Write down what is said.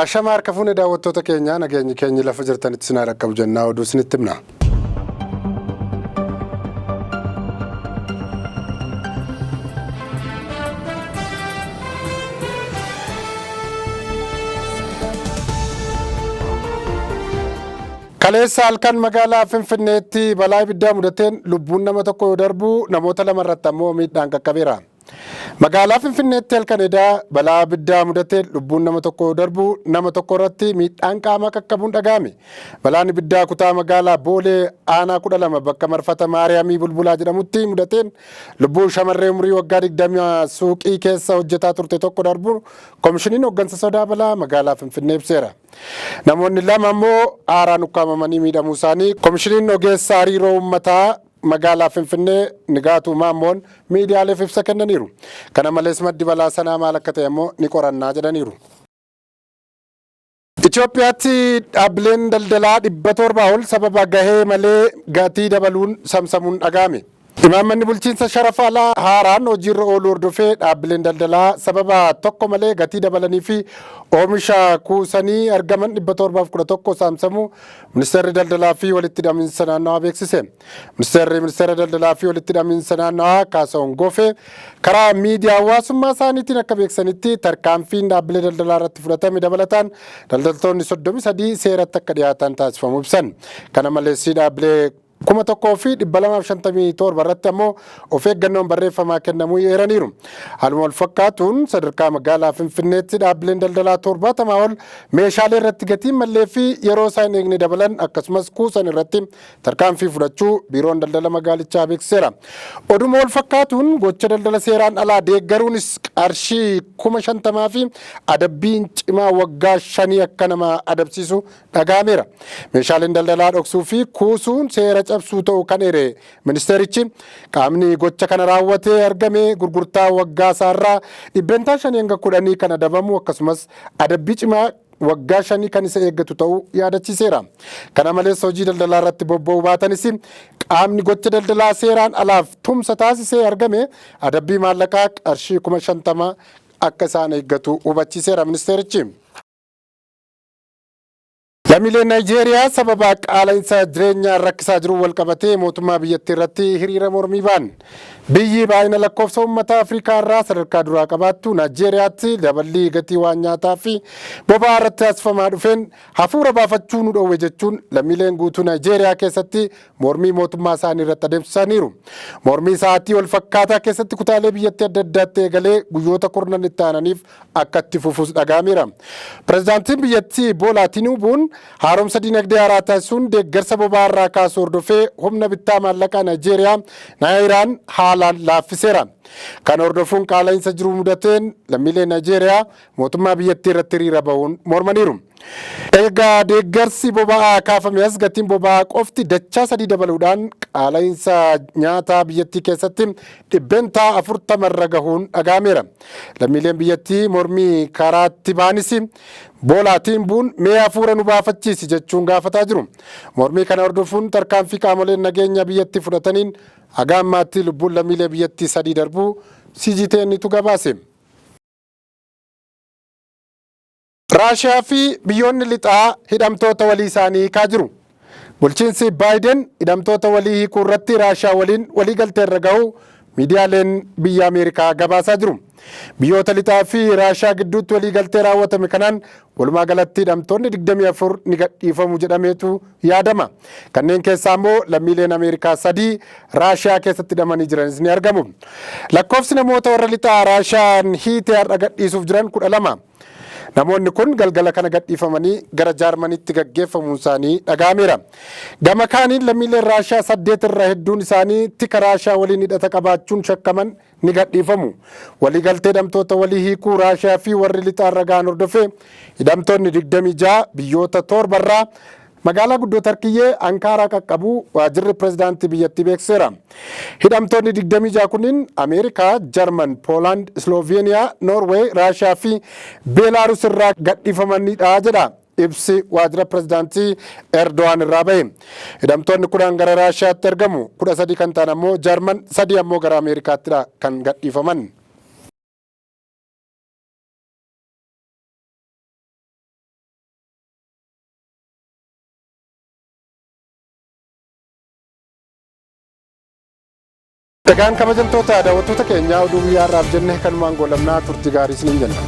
Ashamaar kafuun daawwattoota keenya nageenyi keenya lafa jirtanitti sinaa rakkab jennaa oduu isinitti himna. Kaleessa halkan magaalaa Finfinneetti balaa ibiddaa mudateen lubbuun nama tokko yoo darbu namoota lama irratti ammoo miidhaan qaqqabeera. Magaalaa Finfinneetti halkan edaa balaa ibiddaa mudateen lubbuun nama tokko yoo darbu nama tokko irratti miidhaan qaamaa qaqqabuun dhaga'ame. Balaan ibiddaa kutaa magaalaa Boolee aanaa 12 bakka marfata Maariyaamii Bulbulaa jedhamutti mudateen lubbuun shamarree umurii waggaa 20 suuqii keessa hojjetaa turte tokko darbu koomishiniin hooggansa sodaa balaa magaalaa Finfinnee ibseera. Namoonni lama ammoo aaraan ukkaamamanii miidhamuu isaanii koomishiniin ogeessa hariiroo uummataa magaalaa Finfinnee Nigaatuu Maammoon miidiyaaleef ibsa kennaniiru. Kana malees maddi balaa sanaa maal akka ta'e immoo ni qorannaa jedhaniiru. Itoophiyaatti dhaabbileen daldalaa 700 ol sababa gahee malee gatii dabaluun samsamuun dhaga'ame. Imaammanni bulchiinsa Sharafa Alaa haaraan hojiirra ooluu hordofee dhaabbileen daldalaa sababa tokko malee gatii dabalanii fi oomisha kuusanii argaman 711 saamsamuu ministeerri daldalaa fi walitti hidhaminsa naannawaa beeksise. Ministeera daldalaa fi walitti hidhaminsa naannawaa Kaasahuun Goofee karaa miidiyaa hawaasummaa isaaniitiin akka beeksanitti tarkaanfiin dhaabbilee daldalaa irratti fudhatame dabalataan daldaltoonni 33 seeratti akka dhiyaatan taasifamuu ibsan. Kana malees dhaabbilee 1257 irratti ammoo of eeggannoon barreeffamaa kennamuu eeraniiru. Haaluma wal fakkaatuun sadarkaa magaalaa Finfinneetti dhaabbileen daldalaa 70 ol meeshaalee irratti gatiin mallee fi yeroo isaan eegne dabalan akkasumas kuusan irratti tarkaanfii fudhachuu biiroon daldala magaalichaa beeksiseera. Oduma wal fakkaatuun gocha daldala seeraan alaa deeggaruunis qarshii 50,000 fi adabbiin cimaa waggaa 5 akka nama adabsiisu dhaga'ameera. Meeshaaleen daldalaa dhoksuu fi kuusuun seera cabsuu ta'uu kan eere ministeerichi qaamni gocha kana raawwatee argame gurgurtaa waggaa isaarraa 510 kan adabamu akkasumas adabbii cimaa waggaa 5 kan isa eeggatu ta'uu yaadachiiseera. Kana malees hojii daldalaa irratti bobba'uu baatanis qaamni gocha daldalaa seeraan alaaf tumsa taasisee argame adabbii maallaqaa qarshii 50,000 akka isaan eeggatu hubachiiseera ministeerichi. Lammiileen Naayijeeriyaa sababa qaala'insa jireenyaa rakkisaa jiru wal qabatee mootummaa biyyattii irratti hiriira mormii ba'an. Biyyi baay'ina lakkoofsa uummata Afrikaa irraa sadarkaa duraa qabaattu Naayijeeriyaatti dabalii gatii waan nyaataa fi boba'aa irratti taasifamaa dhufeen hafuura baafachuu nu dhowwe jechuun lammiileen guutuu Naayijeeriyaa keessatti mormii mootummaa isaanii irratti adeemsisaniiru. Mormii sa'aatii wal fakkaataa keessatti kutaalee biyyattii adda addaatti eegalee guyyoota kurnan itti aananiif akka itti fufuus dhaga'ameera. Pireezidaantiin biyyattii Boolaa Tinubuun haaromsa dinagdee haaraa taasisuun deeggarsa boba'aa irraa kaasuu hordofee humna bittaa maallaqaa Naayijeeriyaa naayiraan haalaan laaffiseera. Kan hordofuun qaala'insa jiru mudateen lammiileen Naayijeeriyaa mootummaa biyyattii irratti hiriira bahuun mormaniiru. Egaa deeggarsi boba'aa kaafame as gatiin boba'aa qofti dachaa 3 dabaluudhaan qaala'insa nyaataa biyyattii keessatti 40% irra gahuun dhaga'ameera. Lammiileen biyyattii mormii karaatti baanis Boolaa Tinubuun mee hafuura nu baafachiisi jechuun gaafataa jiru. Mormii kana hordofuun tarkaanfii qaamoleen nageenya biyyattii fudhataniin haga ammaatti lubbuun lammiilee biyyattii 3 darbuu CGTNtu gabaase. Raashiyaa fi biyyoonni lixaa hidhamtoota walii isaanii hiikaa jiru. Bulchiinsi Baayiden hidhamtoota walii hiikuu irratti Raashiyaa waliin waliigaltee irra gahuu miidiyaaleen biyya Ameerikaa gabaasaa jiru. Biyyoota lixaa fi Raashiyaa gidduutti waliigaltee raawwatame kanaan walumaa galatti hidhamtoonni 24 ni gadhiifamu jedhameetu yaadama. Kanneen keessaa immoo lammiileen Ameerikaa 3 Raashiyaa keessatti hidhamanii jiranis ni argamu. Lakkoofsi namoota warra lixaa Raashiyaan hiitee har'a gadhiisuuf jiran 12. Namoonni kun galgala kana gadhiifamanii gara Jaarmaniitti gaggeeffamuun isaanii dhaga'ameera. Gama kaaniin lammiileen Raashiyaa 8 irraa hedduun isaanii tika Raashiyaa waliin hidhata qabaachuun shakkaman ni gadhiifamu. Waliigaltee hidhamtoota walii hiikuu Raashiyaa fi warri lixaa irra gahan hordofee hidhamtoonni 26 biyyoota 7 irraa magaalaa guddoo Tarkiyyee Ankaaraa qaqqabuu waajjirri pireezidaantii biyyattii beeksiseera. Hidhamtoonni 26 kunniin Ameerikaa, Jarman, Poolaand, Sloveeniyaa, Noorweey, Raashiyaa fi Beelaaruus irraa gadhiifamanidha jedha ibsi waajjira pireezidaantii Erdo'aan irraa bahe. Hidhamtoonni 10 gara Raashiyaatti ergamu, 13 kan ta'an ammoo Jarman, 3 ammoo gara Ameerikaattidha kan gadhiifaman. Egaan kabajamtoota daawwattoota keenyaa oduu guyyaa har'aaf jenne kanumaan goolabnaa turtii gaarii isiniin jenna.